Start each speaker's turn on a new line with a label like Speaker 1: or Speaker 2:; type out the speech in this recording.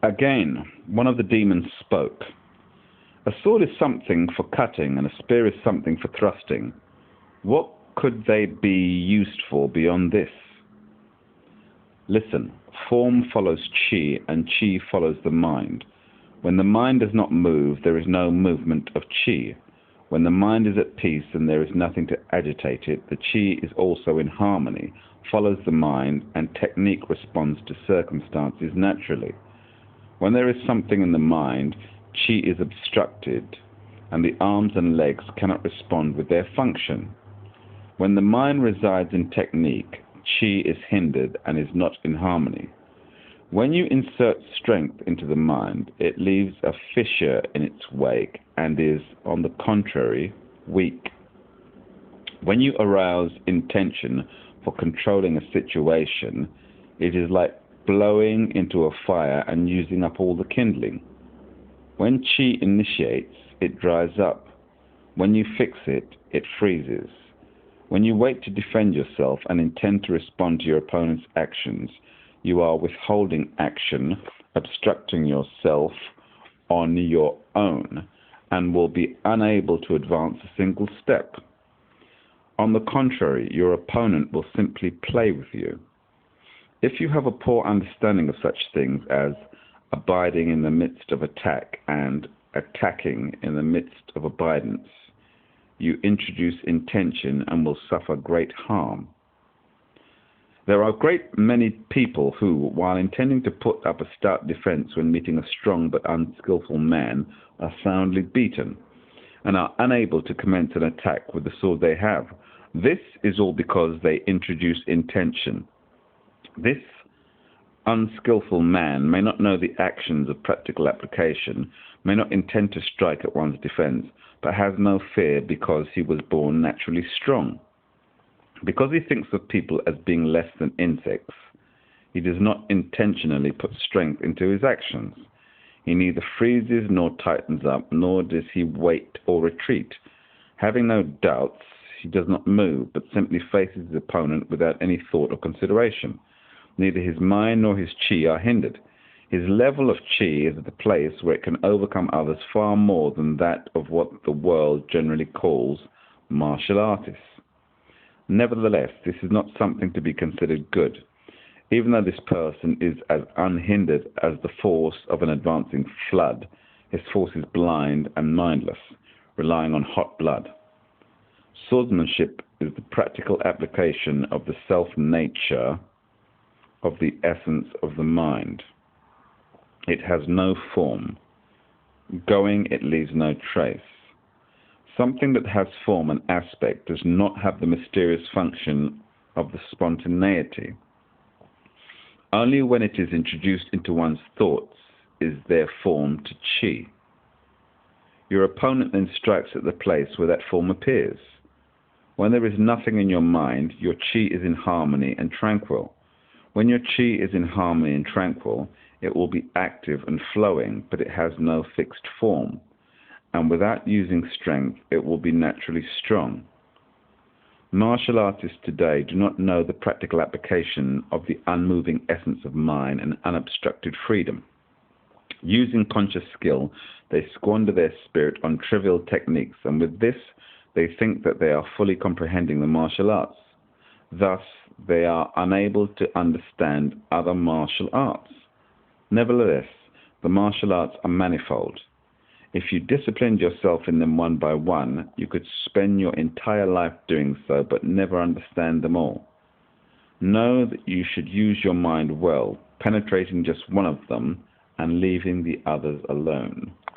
Speaker 1: Again, one of the demons spoke. A sword is something for cutting, and a spear is something for thrusting. What could they be used for beyond this? Listen, form follows chi, and chi follows the mind. When the mind does not move, there is no movement of chi. When the mind is at peace and there is nothing to agitate it, the chi is also in harmony, follows the mind, and technique responds to circumstances naturally. When there is something in the mind, chi is obstructed, and the arms and legs cannot respond with their function. When the mind resides in technique, chi is hindered and is not in harmony. When you insert strength into the mind, it leaves a fissure in its wake and is, on the contrary, weak. When you arouse intention for controlling a situation, it is like blowing into a fire and using up all the kindling. When chi initiates, it dries up. When you fix it, it freezes. When you wait to defend yourself and intend to respond to your opponent's actions, you are withholding action, obstructing yourself on your own, and will be unable to advance a single step. On the contrary, your opponent will simply play with you. If you have a poor understanding of such things as abiding in the midst of attack and attacking in the midst of abidance, you introduce intention and will suffer great harm. There are a great many people who, while intending to put up a stout defense when meeting a strong but unskillful man, are soundly beaten, and are unable to commence an attack with the sword they have. This is all because they introduce intention. This unskillful man may not know the actions of practical application, may not intend to strike at one's defense, but has no fear because he was born naturally strong. Because he thinks of people as being less than insects, he does not intentionally put strength into his actions. He neither freezes nor tightens up, nor does he wait or retreat. Having no doubts, he does not move, but simply faces his opponent without any thought or consideration. Neither his mind nor his chi are hindered. His level of chi is at the place where it can overcome others far more than that of what the world generally calls martial artists. Nevertheless, this is not something to be considered good, even though this person is as unhindered as the force of an advancing flood. His force is blind and mindless, relying on hot blood. Swordsmanship is the practical application of the self-nature of the essence of the mind. It has no form. Going, it leaves no trace. Something that has form and aspect does not have the mysterious function of the spontaneity. Only when it is introduced into one's thoughts is there form to chi. Your opponent then strikes at the place where that form appears. When there is nothing in your mind, your chi is in harmony and tranquil. When your chi is in harmony and tranquil, it will be active and flowing, but it has no fixed form. And without using strength, it will be naturally strong. Martial artists today do not know the practical application of the unmoving essence of mind and unobstructed freedom. Using conscious skill, they squander their spirit on trivial techniques, and with this, they think that they are fully comprehending the martial arts. Thus, they are unable to understand other martial arts. Nevertheless, the martial arts are manifold. If you disciplined yourself in them one by one, you could spend your entire life doing so, but never understand them all. Know that you should use your mind well, penetrating just one of them and leaving the others alone.